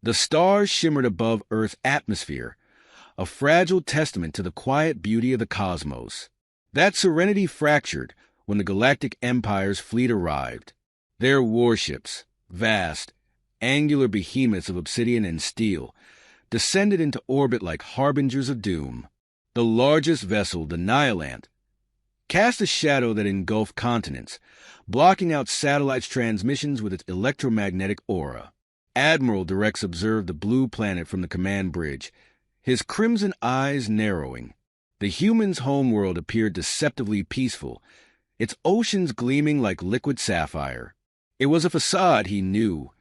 The stars shimmered above Earth's atmosphere, a fragile testament to the quiet beauty of the cosmos. That serenity fractured when the Galactic Empire's fleet arrived. Their warships, vast, angular behemoths of obsidian and steel, descended into orbit like harbingers of doom. The largest vessel, the Nihilant, cast a shadow that engulfed continents, blocking out satellites' transmissions with its electromagnetic aura. Admiral Durex observed the blue planet from the command bridge, his crimson eyes narrowing. The humans' homeworld appeared deceptively peaceful, its oceans gleaming like liquid sapphire. It was a facade, he knew,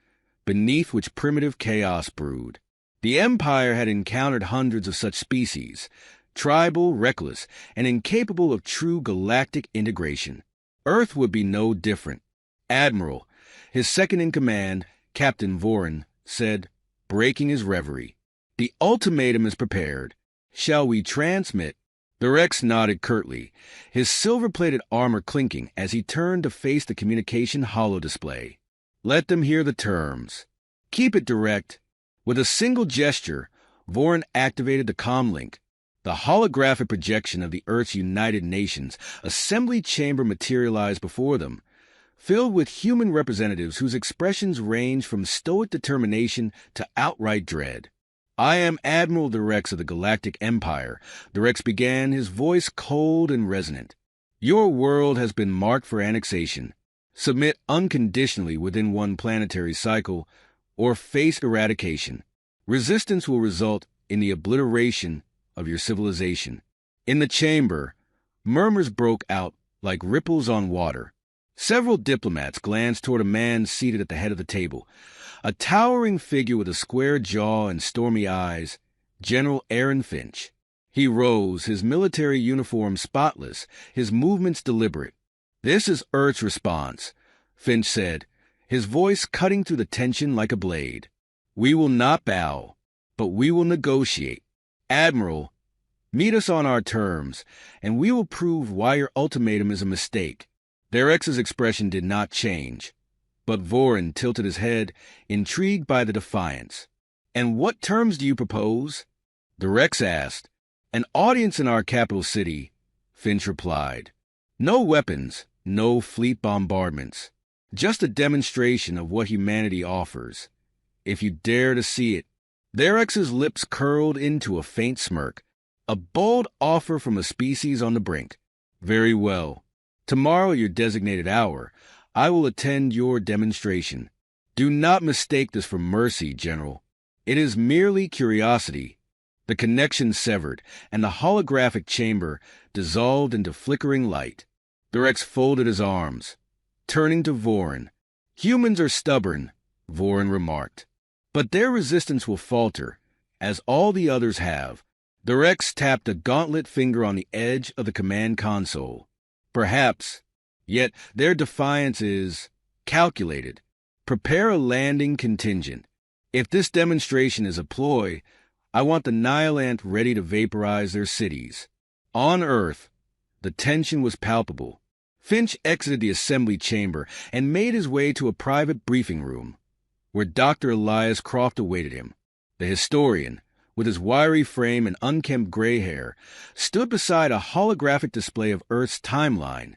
beneath which primitive chaos brewed. The Empire had encountered hundreds of such species, tribal, reckless, and incapable of true galactic integration. Earth would be no different. Admiral, his second-in-command, Captain Vorin, said, breaking his reverie, "The ultimatum is prepared. Shall we transmit?" The Rex nodded curtly, his silver-plated armor clinking as he turned to face the communication holodisplay. Let them hear the terms. Keep it direct. With a single gesture, Vorin activated the comlink. The holographic projection of the Earth's United Nations Assembly Chamber materialized before them, filled with human representatives whose expressions ranged from stoic determination to outright dread. "I am Admiral Durex of the Galactic Empire," Durex began, his voice cold and resonant. "Your world has been marked for annexation. Submit unconditionally within one planetary cycle, or face eradication. Resistance will result in the obliteration of your civilization." In the chamber, murmurs broke out like ripples on water. Several diplomats glanced toward a man seated at the head of the table, a towering figure with a square jaw and stormy eyes, General Aaron Finch. He rose, his military uniform spotless, his movements deliberate. "This is Earth's response," Finch said, his voice cutting through the tension like a blade. "We will not bow, but we will negotiate. Admiral, meet us on our terms, and we will prove why your ultimatum is a mistake." Their ex's expression did not change, but Vorin tilted his head, intrigued by the defiance. "And what terms do you propose?" the Rex asked. "An audience in our capital city," Finch replied. "No weapons, no fleet bombardments. Just a demonstration of what humanity offers. If you dare to see it." Their ex's lips curled into a faint smirk. A bold offer from a species on the brink. "Very well. Tomorrow at your designated hour, I will attend your demonstration. Do not mistake this for mercy, General. It is merely curiosity." The connection severed, and the holographic chamber dissolved into flickering light. The Rex folded his arms, turning to Vorin. "Humans are stubborn," Vorin remarked, "but their resistance will falter, as all the others have." The Rex tapped a gauntlet finger on the edge of the command console. "Perhaps, yet their defiance is calculated. Prepare a landing contingent. If this demonstration is a ploy, I want the Nihilant ready to vaporize their cities." On Earth, the tension was palpable. Finch exited the assembly chamber and made his way to a private briefing room, where Dr. Elias Croft awaited him. The historian, with his wiry frame and unkempt gray hair, stood beside a holographic display of Earth's timeline,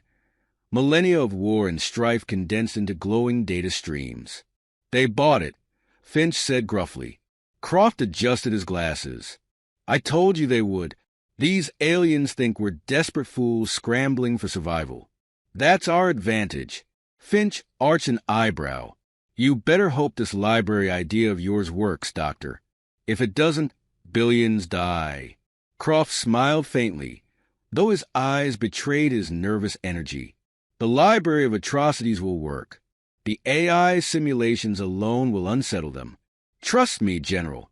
millennia of war and strife condensed into glowing data streams. "They bought it," Finch said gruffly. Croft adjusted his glasses. "I told you they would. These aliens think we're desperate fools scrambling for survival. That's our advantage." Finch arched an eyebrow. "You better hope this library idea of yours works, Doctor. If it doesn't, billions die." Croft smiled faintly, though his eyes betrayed his nervous energy. "The library of atrocities will work. The AI simulations alone will unsettle them. Trust me, General.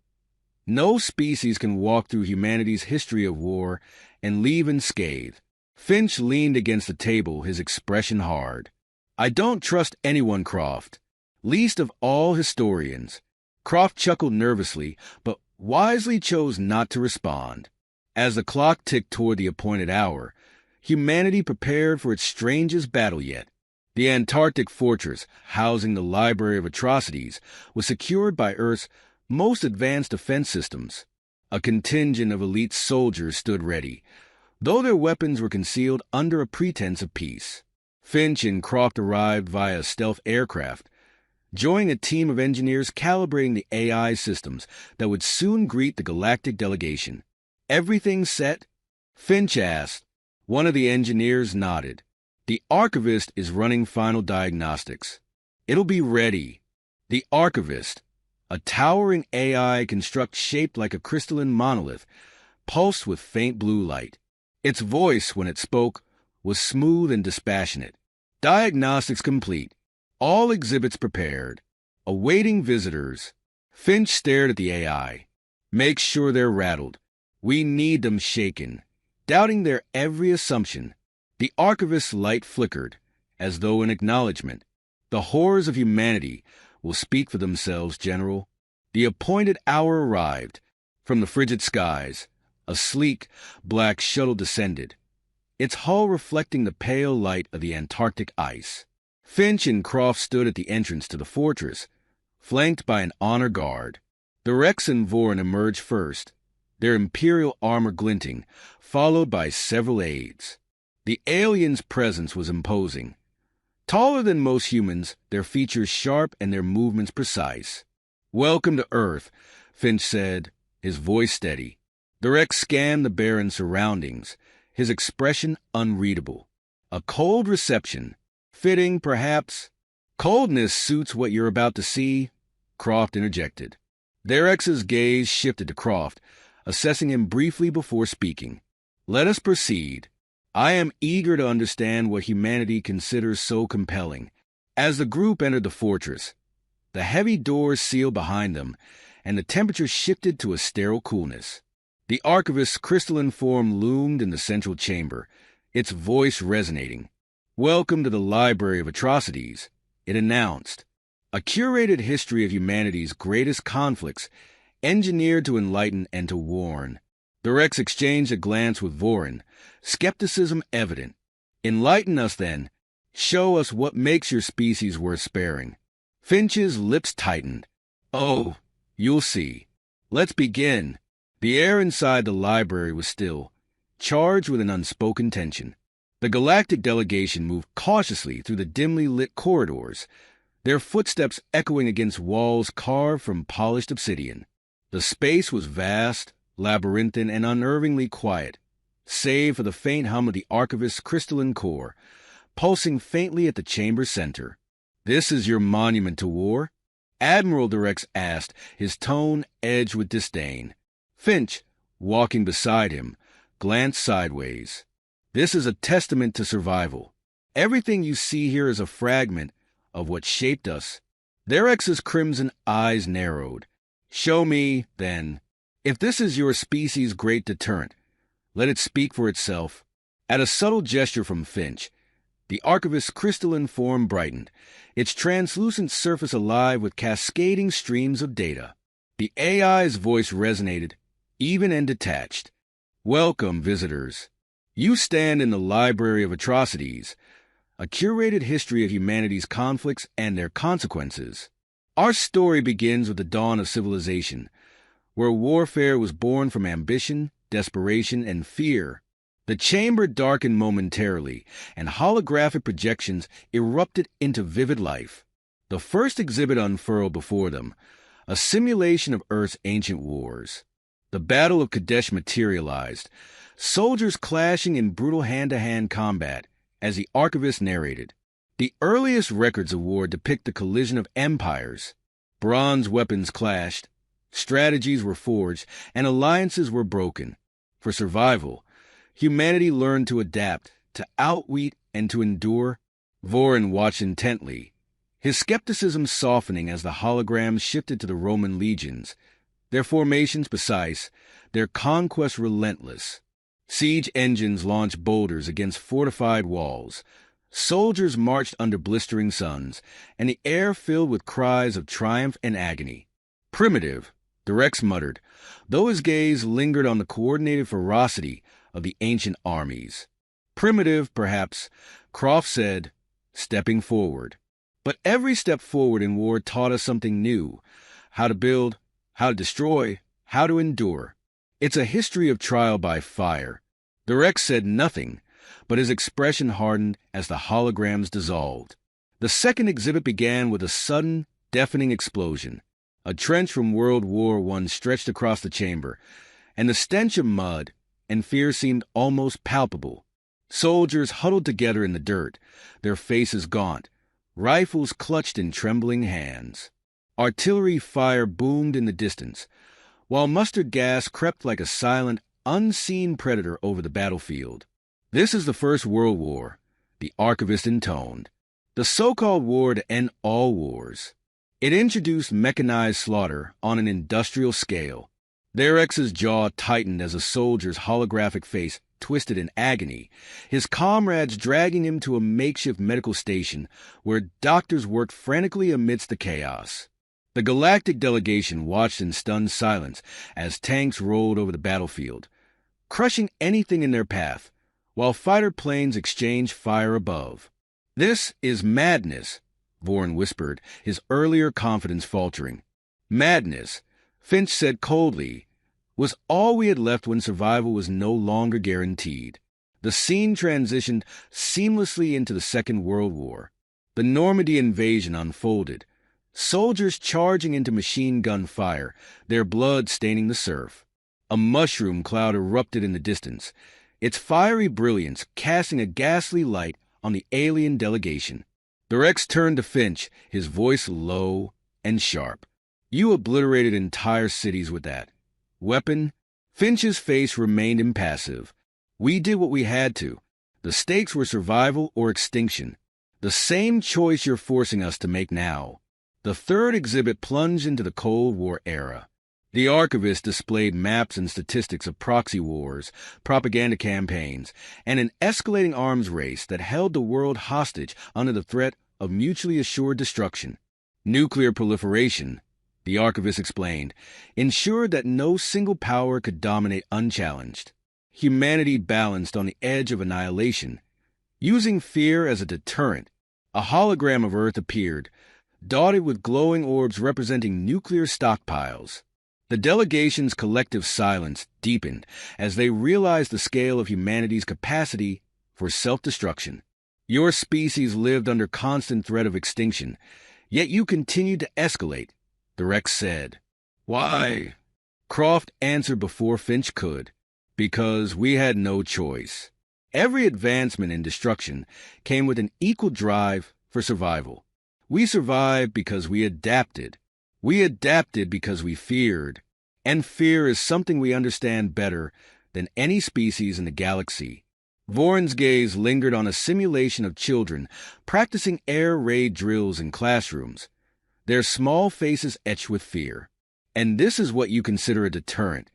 No species can walk through humanity's history of war and leave unscathed." Finch leaned against the table, his expression hard. "I don't trust anyone, Croft, least of all historians." Croft chuckled nervously, but wisely chose not to respond. As the clock ticked toward the appointed hour, humanity prepared for its strangest battle yet. The Antarctic fortress, housing the Library of Atrocities, was secured by Earth's most advanced defense systems. A contingent of elite soldiers stood ready, though their weapons were concealed under a pretense of peace. Finch and Croft arrived via stealth aircraft, joining a team of engineers calibrating the AI systems that would soon greet the Galactic delegation. "Everything set?" Finch asked. One of the engineers nodded. "The Archivist is running final diagnostics. It'll be ready." The Archivist, a towering AI construct shaped like a crystalline monolith, pulsed with faint blue light. Its voice, when it spoke, was smooth and dispassionate. "Diagnostics complete. All exhibits prepared. Awaiting visitors." Finch stared at the AI. "Make sure they're rattled. We need them shaken, doubting their every assumption." The Archivist's light flickered, as though in acknowledgement. "The horrors of humanity will speak for themselves, General." The appointed hour arrived. From the frigid skies, a sleek, black shuttle descended, its hull reflecting the pale light of the Antarctic ice. Finch and Croft stood at the entrance to the fortress, flanked by an honor guard. The Rex and Vorin emerged first, their imperial armor glinting, followed by several aides. The aliens' presence was imposing. Taller than most humans, their features sharp and their movements precise. "Welcome to Earth," Finch said, his voice steady. The Rex scanned the barren surroundings, his expression unreadable. "A cold reception. Fitting, perhaps." "Coldness suits what you're about to see," Croft interjected. The Rex's gaze shifted to Croft, assessing him briefly before speaking. "Let us proceed. I am eager to understand what humanity considers so compelling." As the group entered the fortress, the heavy doors sealed behind them, and the temperature shifted to a sterile coolness. The Archivist's crystalline form loomed in the central chamber, its voice resonating. "Welcome to the Library of Atrocities," it announced. "A curated history of humanity's greatest conflicts, engineered to enlighten and to warn." The Rex exchanged a glance with Vorin, skepticism evident. "Enlighten us, then. Show us what makes your species worth sparing." Finch's lips tightened. "Oh, you'll see. Let's begin." The air inside the library was still, charged with an unspoken tension. The Galactic delegation moved cautiously through the dimly lit corridors, their footsteps echoing against walls carved from polished obsidian. The space was vast, labyrinthine, and unnervingly quiet, save for the faint hum of the Archivist's crystalline core, pulsing faintly at the chamber's center. "This is your monument to war?" Admiral Rex asked, his tone edged with disdain. Finch, walking beside him, glanced sideways. "This is a testament to survival. Everything you see here is a fragment of what shaped us." Rex's crimson eyes narrowed. "Show me, then. If this is your species' great deterrent, let it speak for itself." At a subtle gesture from Finch, the Archivist's crystalline form brightened, its translucent surface alive with cascading streams of data. The AI's voice resonated, even and detached. "Welcome, visitors. You stand in the Library of Atrocities, a curated history of humanity's conflicts and their consequences. Our story begins with the dawn of civilization, where warfare was born from ambition, desperation, and fear. The chamber darkened momentarily, and holographic projections erupted into vivid life. The first exhibit unfurled before them, a simulation of Earth's ancient wars. The Battle of Kadesh materialized, soldiers clashing in brutal hand-to-hand combat, as the Archivist narrated. The earliest records of war depict the collision of empires. Bronze weapons clashed, strategies were forged, and alliances were broken. For survival, humanity learned to adapt, to outwit, and to endure. Vorin watched intently, his skepticism softening as the holograms shifted to the Roman legions, their formations precise, their conquest relentless. Siege engines launched boulders against fortified walls. Soldiers marched under blistering suns, and the air filled with cries of triumph and agony. "Primitive," the Rex muttered, though his gaze lingered on the coordinated ferocity of the ancient armies. "Primitive, perhaps," Croft said, stepping forward. "But every step forward in war taught us something new: how to build, how to destroy, how to endure. It's a history of trial by fire. The Rex said nothing, but his expression hardened as the holograms dissolved. The second exhibit began with a sudden, deafening explosion. A trench from World War I stretched across the chamber, and the stench of mud and fear seemed almost palpable. Soldiers huddled together in the dirt, their faces gaunt, rifles clutched in trembling hands. Artillery fire boomed in the distance, while mustard gas crept like a silent, unseen predator over the battlefield. "This is the First World War," the archivist intoned. "The so-called war to end all wars. It introduced mechanized slaughter on an industrial scale." Their X's jaw tightened as a soldier's holographic face twisted in agony, his comrades dragging him to a makeshift medical station where doctors worked frantically amidst the chaos. The Galactic delegation watched in stunned silence as tanks rolled over the battlefield, crushing anything in their path, while fighter planes exchanged fire above. "This is madness," Vorin whispered, his earlier confidence faltering. "Madness," Finch said coldly, "was all we had left when survival was no longer guaranteed." The scene transitioned seamlessly into the Second World War. The Normandy invasion unfolded, soldiers charging into machine gun fire, their blood staining the surf. A mushroom cloud erupted in the distance, its fiery brilliance casting a ghastly light on the alien delegation. The Rex turned to Finch, his voice low and sharp. "You obliterated entire cities with that weapon." Finch's face remained impassive. "We did what we had to. The stakes were survival or extinction. The same choice you're forcing us to make now." The third exhibit plunged into the Cold War era. The archivist displayed maps and statistics of proxy wars, propaganda campaigns, and an escalating arms race that held the world hostage under the threat of mutually assured destruction. Nuclear proliferation, the archivist explained, ensured that no single power could dominate unchallenged. Humanity balanced on the edge of annihilation. Using fear as a deterrent, a hologram of Earth appeared, dotted with glowing orbs representing nuclear stockpiles. The delegation's collective silence deepened as they realized the scale of humanity's capacity for self-destruction. "Your species lived under constant threat of extinction, yet you continued to escalate," the Rex said. "Why?" Croft answered before Finch could. "Because we had no choice." Every advancement in destruction came with an equal drive for survival. We survived because we adapted. We adapted because we feared. And fear is something we understand better than any species in the galaxy. Vorin's gaze lingered on a simulation of children practicing air raid drills in classrooms, their small faces etched with fear. "And this is what you consider a deterrent."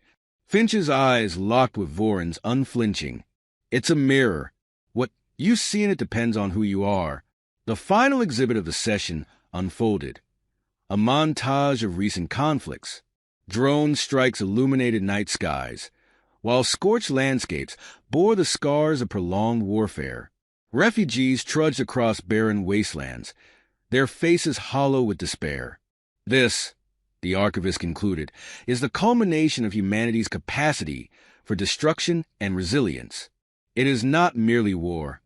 Finch's eyes locked with Vorin's, unflinching. "It's a mirror. What you see in it depends on who you are." The final exhibit of the session unfolded. A montage of recent conflicts. Drone strikes illuminated night skies, while scorched landscapes bore the scars of prolonged warfare. Refugees trudged across barren wastelands, their faces hollow with despair. "This," the archivist concluded, "is the culmination of humanity's capacity for destruction and resilience. It is not merely war.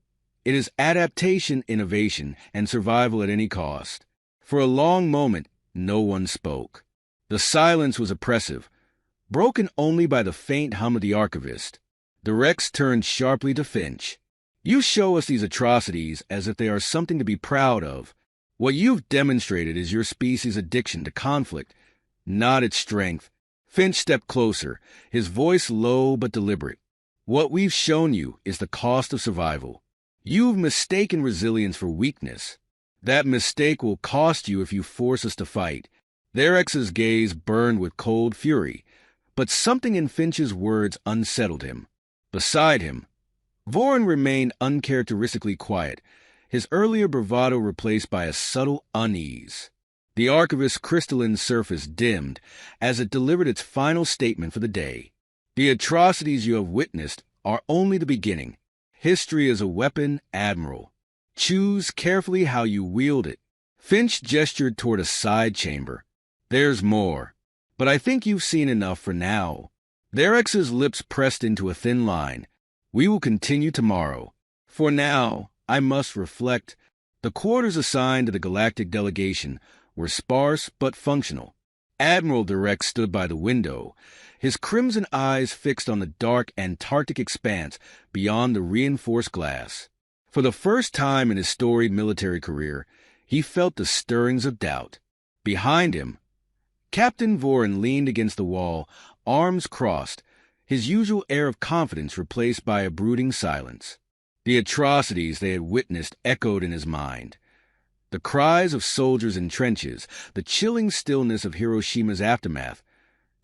It is adaptation, innovation, and survival at any cost." For a long moment, no one spoke. The silence was oppressive, broken only by the faint hum of the archivist. The Rex turned sharply to Finch. "You show us these atrocities as if they are something to be proud of. What you've demonstrated is your species' addiction to conflict, not its strength." Finch stepped closer, his voice low but deliberate. "What we've shown you is the cost of survival. You've mistaken resilience for weakness. That mistake will cost you if you force us to fight." Their X's gaze burned with cold fury, but something in Finch's words unsettled him. Beside him, Vorin remained uncharacteristically quiet, his earlier bravado replaced by a subtle unease. The archivist's crystalline surface dimmed as it delivered its final statement for the day. "The atrocities you have witnessed are only the beginning. History is a weapon, Admiral. Choose carefully how you wield it." Finch gestured toward a side chamber. "There's more." But I think you've seen enough for now. Therex's lips pressed into a thin line. We will continue tomorrow. For now, I must reflect. The quarters assigned to the Galactic delegation were sparse but functional. Admiral Derex stood by the window, his crimson eyes fixed on the dark Antarctic expanse beyond the reinforced glass. For the first time in his storied military career, he felt the stirrings of doubt. Behind him, Captain Vorin leaned against the wall, arms crossed, his usual air of confidence replaced by a brooding silence. The atrocities they had witnessed echoed in his mind. The cries of soldiers in trenches, the chilling stillness of Hiroshima's aftermath,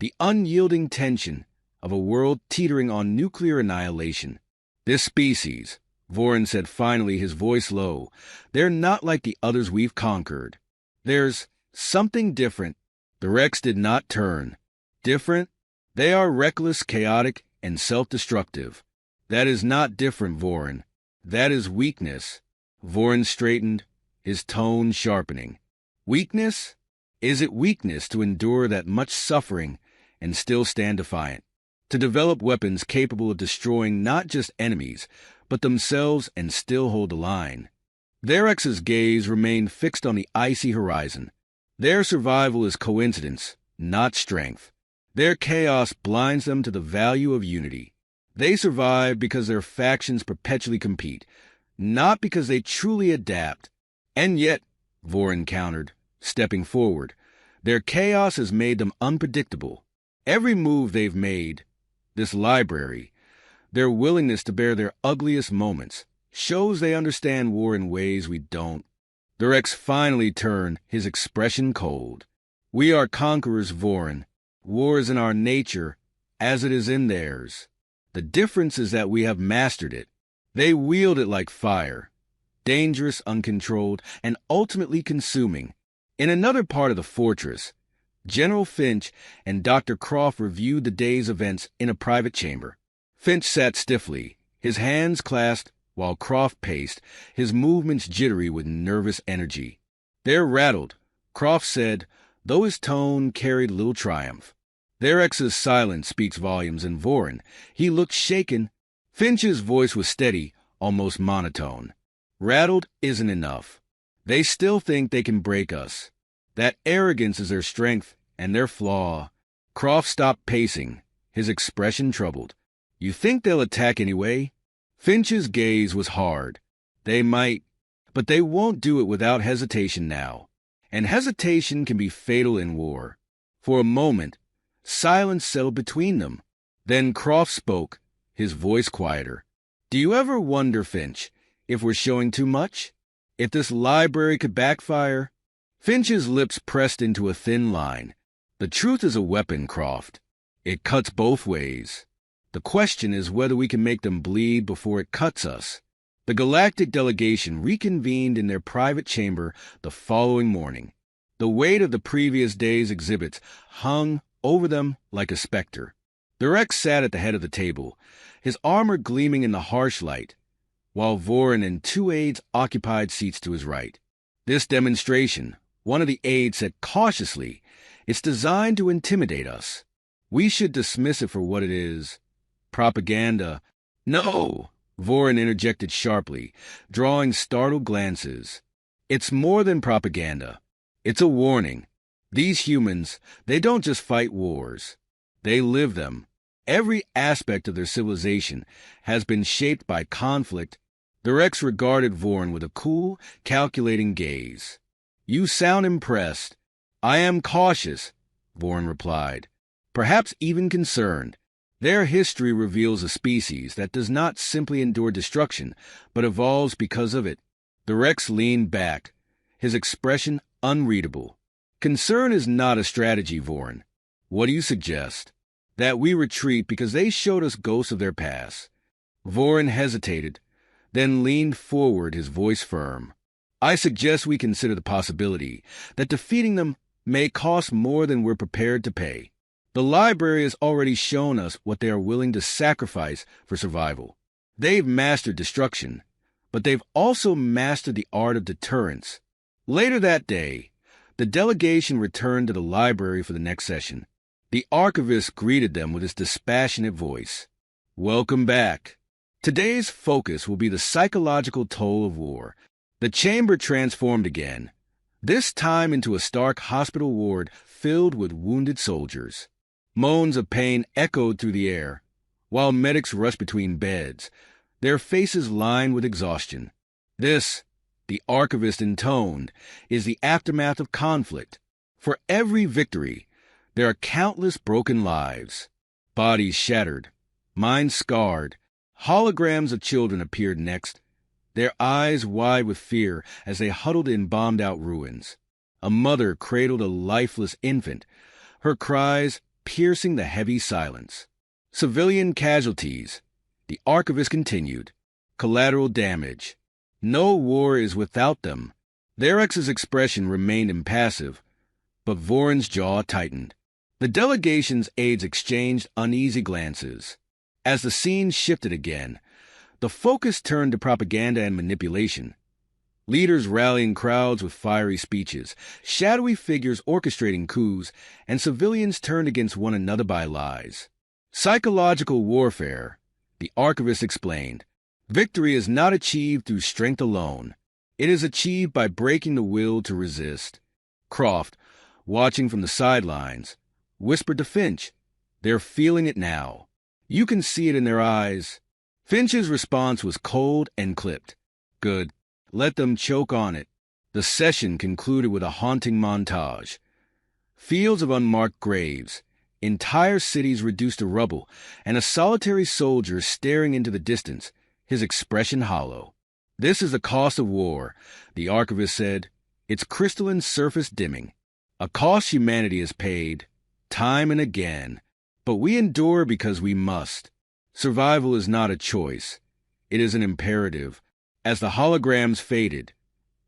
the unyielding tension of a world teetering on nuclear annihilation. This species, Vorin said finally, his voice low, they're not like the others we've conquered. There's something different. The Rex did not turn. Different? They are reckless, chaotic, and self-destructive. That is not different, Vorin. That is weakness. Vorin straightened, his tone sharpening. Weakness? Is it weakness to endure that much suffering and still stand defiant? To develop weapons capable of destroying not just enemies, but themselves and still hold the line? Therex's gaze remained fixed on the icy horizon. Their survival is coincidence, not strength. Their chaos blinds them to the value of unity. They survive because their factions perpetually compete, not because they truly adapt. And yet, Vorin countered, stepping forward, their chaos has made them unpredictable. Every move they've made, this library, their willingness to bear their ugliest moments, shows they understand war in ways we don't. The Rex finally turned, his expression cold. We are conquerors, Vorin. War is in our nature, as it is in theirs. The difference is that we have mastered it. They wield it like fire, dangerous, uncontrolled, and ultimately consuming. In another part of the fortress, General Finch and Dr. Croft reviewed the day's events in a private chamber. Finch sat stiffly, his hands clasped, while Croft paced, his movements jittery with nervous energy. They're rattled, Croft said, though his tone carried little triumph. Therex's silence speaks volumes in Vorin. He looked shaken. Finch's voice was steady, almost monotone. Rattled isn't enough. They still think they can break us. That arrogance is their strength and their flaw. Croft stopped pacing, his expression troubled. You think they'll attack anyway? Finch's gaze was hard. They might, but they won't do it without hesitation now. And hesitation can be fatal in war. For a moment, silence settled between them. Then Croft spoke, his voice quieter. Do you ever wonder, Finch, if we're showing too much? If this library could backfire? Finch's lips pressed into a thin line. The truth is a weapon, Croft. It cuts both ways. The question is whether we can make them bleed before it cuts us. The Galactic delegation reconvened in their private chamber the following morning. The weight of the previous day's exhibits hung over them like a specter. The Rex sat at the head of the table, his armor gleaming in the harsh light, while Vorin and two aides occupied seats to his right. This demonstration, one of the aides said cautiously, it's designed to intimidate us. We should dismiss it for what it is. Propaganda. No, Vorin interjected sharply, drawing startled glances. It's more than propaganda. It's a warning. These humans, they don't just fight wars. They live them. Every aspect of their civilization has been shaped by conflict. The Rex regarded Vorin with a cool, calculating gaze. You sound impressed. I am cautious, Vorin replied, perhaps even concerned. Their history reveals a species that does not simply endure destruction, but evolves because of it. The Rex leaned back, his expression unreadable. Concern is not a strategy, Vorin. What do you suggest? That we retreat because they showed us ghosts of their past. Vorin hesitated, then leaned forward, his voice firm. I suggest we consider the possibility that defeating them may cost more than we're prepared to pay. The library has already shown us what they are willing to sacrifice for survival. They've mastered destruction, but they've also mastered the art of deterrence. Later that day, the delegation returned to the library for the next session. The archivist greeted them with his dispassionate voice. Welcome back. Today's focus will be the psychological toll of war. The chamber transformed again, this time into a stark hospital ward filled with wounded soldiers. Moans of pain echoed through the air, while medics rushed between beds, their faces lined with exhaustion. This, the archivist intoned, is the aftermath of conflict. For every victory, there are countless broken lives, bodies shattered, minds scarred. Holograms of children appeared next, their eyes wide with fear as they huddled in bombed-out ruins. A mother cradled a lifeless infant, her cries piercing the heavy silence. Civilian casualties, the archivist continued. Collateral damage. No war is without them. Therex's expression remained impassive, but Voron's jaw tightened. The delegation's aides exchanged uneasy glances. As the scene shifted again, the focus turned to propaganda and manipulation. Leaders rallying crowds with fiery speeches, shadowy figures orchestrating coups, and civilians turned against one another by lies. Psychological warfare, the archivist explained. Victory is not achieved through strength alone. It is achieved by breaking the will to resist. Croft, watching from the sidelines, whispered to Finch, "They're feeling it now. You can see it in their eyes." Finch's response was cold and clipped. "Good. Let them choke on it." The session concluded with a haunting montage. Fields of unmarked graves, entire cities reduced to rubble, and a solitary soldier staring into the distance, his expression hollow. "This is the cost of war," the archivist said, its crystalline surface dimming. "A cost humanity has paid, time and again. But we endure because we must. Survival is not a choice. It is an imperative." As the holograms faded,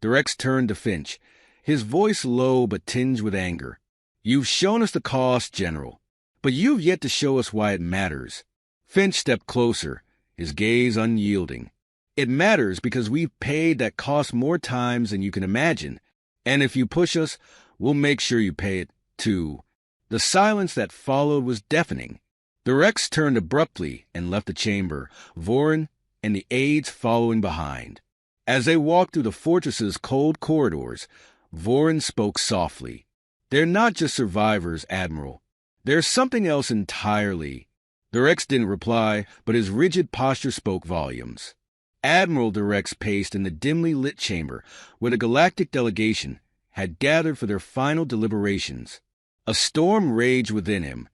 Derex turned to Finch, his voice low but tinged with anger. "You've shown us the cost, General, but you've yet to show us why it matters." Finch stepped closer, his gaze unyielding. "It matters because we've paid that cost more times than you can imagine, and if you push us, we'll make sure you pay it, too." The silence that followed was deafening. Derex turned abruptly and left the chamber, Voron and the aides following behind. As they walked through the fortress's cold corridors, Voron spoke softly. "They're not just survivors, Admiral. There's something else entirely." Derex didn't reply, but his rigid posture spoke volumes. Admiral Derex paced in the dimly lit chamber where the Galactic delegation had gathered for their final deliberations. A storm raged within him,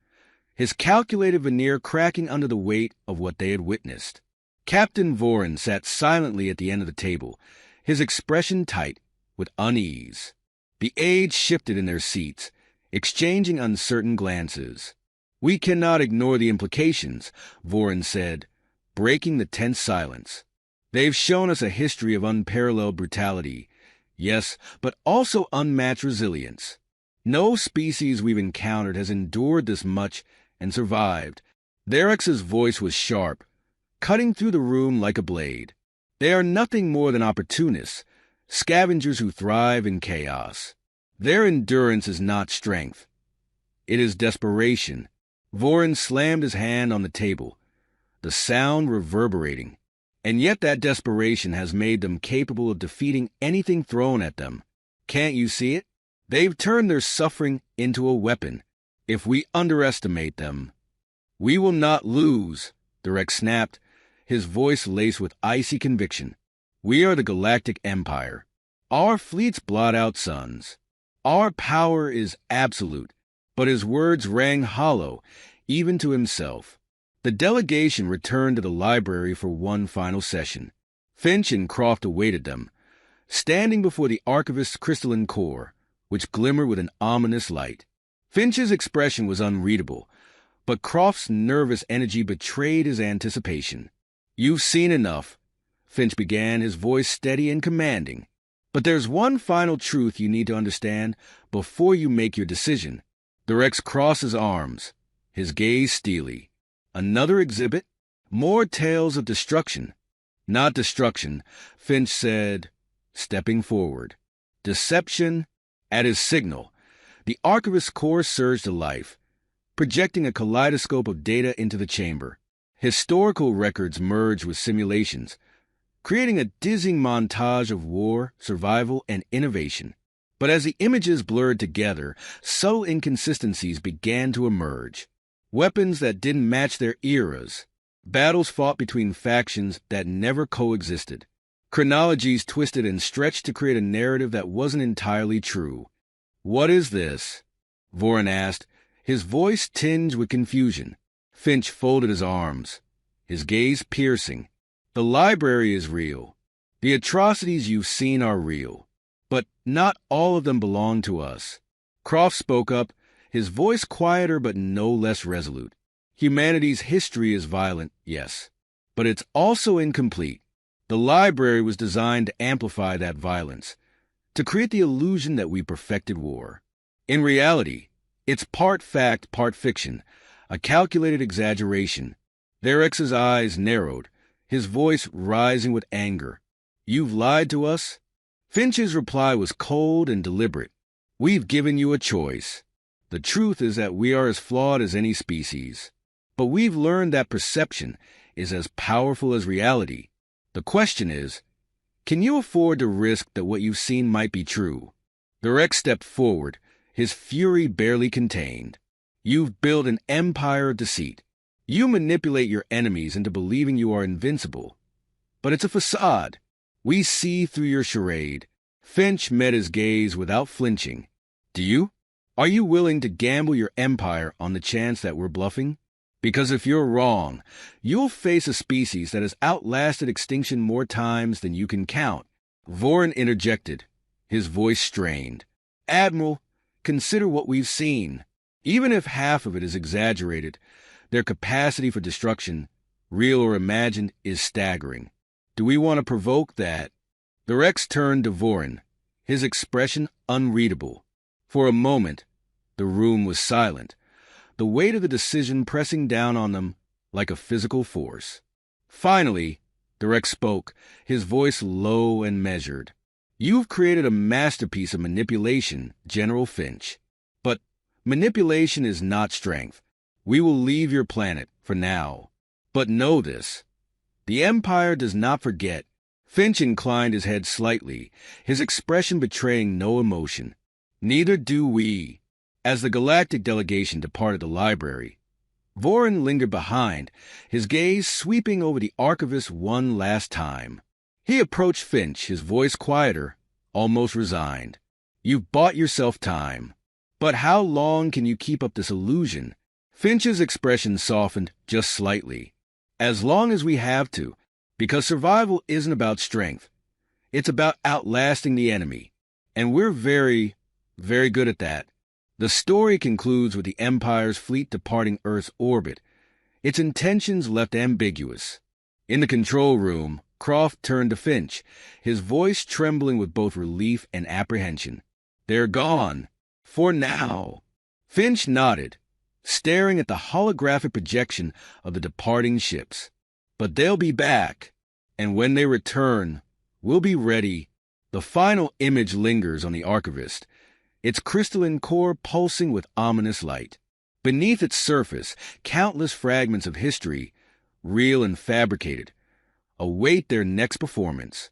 his calculated veneer cracking under the weight of what they had witnessed. Captain Voron sat silently at the end of the table, his expression tight with unease. The aides shifted in their seats, exchanging uncertain glances. "We cannot ignore the implications," Voron said, breaking the tense silence. "They've shown us a history of unparalleled brutality, yes, but also unmatched resilience. No species we've encountered has endured this much and survived." Therex's voice was sharp, cutting through the room like a blade. "They are nothing more than opportunists, scavengers who thrive in chaos. Their endurance is not strength. It is desperation." Voron slammed his hand on the table, the sound reverberating. "And yet that desperation has made them capable of defeating anything thrown at them. Can't you see it? They've turned their suffering into a weapon. If we underestimate them, we will not lose," Derex snapped, his voice laced with icy conviction. "We are the Galactic Empire. Our fleets blot out suns. Our power is absolute." But his words rang hollow, even to himself. The delegation returned to the library for one final session. Finch and Croft awaited them, standing before the archivist's crystalline core, which glimmered with an ominous light. Finch's expression was unreadable, but Croft's nervous energy betrayed his anticipation. "You've seen enough," Finch began, his voice steady and commanding. "But there's one final truth you need to understand before you make your decision." Derex crossed his arms, his gaze steely. "Another exhibit? More tales of destruction." "Not destruction," Finch said, stepping forward. "Deception." At his signal, the archivist's core surged to life. projecting a kaleidoscope of data into the chamber. Historical records merged with simulations, creating a dizzying montage of war, survival, and innovation. But as the images blurred together, subtle inconsistencies began to emerge. Weapons that didn't match their eras, battles fought between factions that never coexisted, chronologies twisted and stretched to create a narrative that wasn't entirely true. "What is this?" Vorin asked, his voice tinged with confusion. Finch folded his arms, his gaze piercing. "The library is real. The atrocities you've seen are real. But not all of them belong to us." Croft spoke up, his voice quieter but no less resolute. "Humanity's history is violent, yes, but it's also incomplete. The library was designed to amplify that violence, to create the illusion that we perfected war. In reality, it's part fact, part fiction, a calculated exaggeration." Therex's eyes narrowed, his voice rising with anger. "You've lied to us?" Finch's reply was cold and deliberate. "We've given you a choice. The truth is that we are as flawed as any species. But we've learned that perception is as powerful as reality. The question is, can you afford to risk that what you've seen might be true?" The Rex stepped forward, his fury barely contained. "You've built an empire of deceit. You manipulate your enemies into believing you are invincible. But it's a facade. We see through your charade." Finch met his gaze without flinching. "Do you? Are you willing to gamble your empire on the chance that we're bluffing? Because if you're wrong, you'll face a species that has outlasted extinction more times than you can count." Vorin interjected, his voice strained. "Admiral, consider what we've seen. Even if half of it is exaggerated, their capacity for destruction, real or imagined, is staggering. Do we want to provoke that?" The Rex turned to Vorin, his expression unreadable. For a moment, the room was silent, the weight of the decision pressing down on them like a physical force. Finally, the Rex spoke, his voice low and measured. "You've created a masterpiece of manipulation, General Finch. But manipulation is not strength. We will leave your planet, for now. But know this. The Empire does not forget." Finch inclined his head slightly, his expression betraying no emotion. "Neither do we." As the Galactic delegation departed the library, Vorin lingered behind, his gaze sweeping over the archivist one last time. He approached Finch, his voice quieter, almost resigned. "You've bought yourself time. But how long can you keep up this illusion?" Finch's expression softened just slightly. "As long as we have to, because survival isn't about strength. It's about outlasting the enemy. And we're very, very good at that." The story concludes with the Empire's fleet departing Earth's orbit, its intentions left ambiguous. In the control room, Croft turned to Finch, his voice trembling with both relief and apprehension. "They're gone. For now." Finch nodded, staring at the holographic projection of the departing ships. "But they'll be back. And when they return, we'll be ready." The final image lingers on the archivist, its crystalline core pulsing with ominous light. Beneath its surface, countless fragments of history, real and fabricated, await their next performance.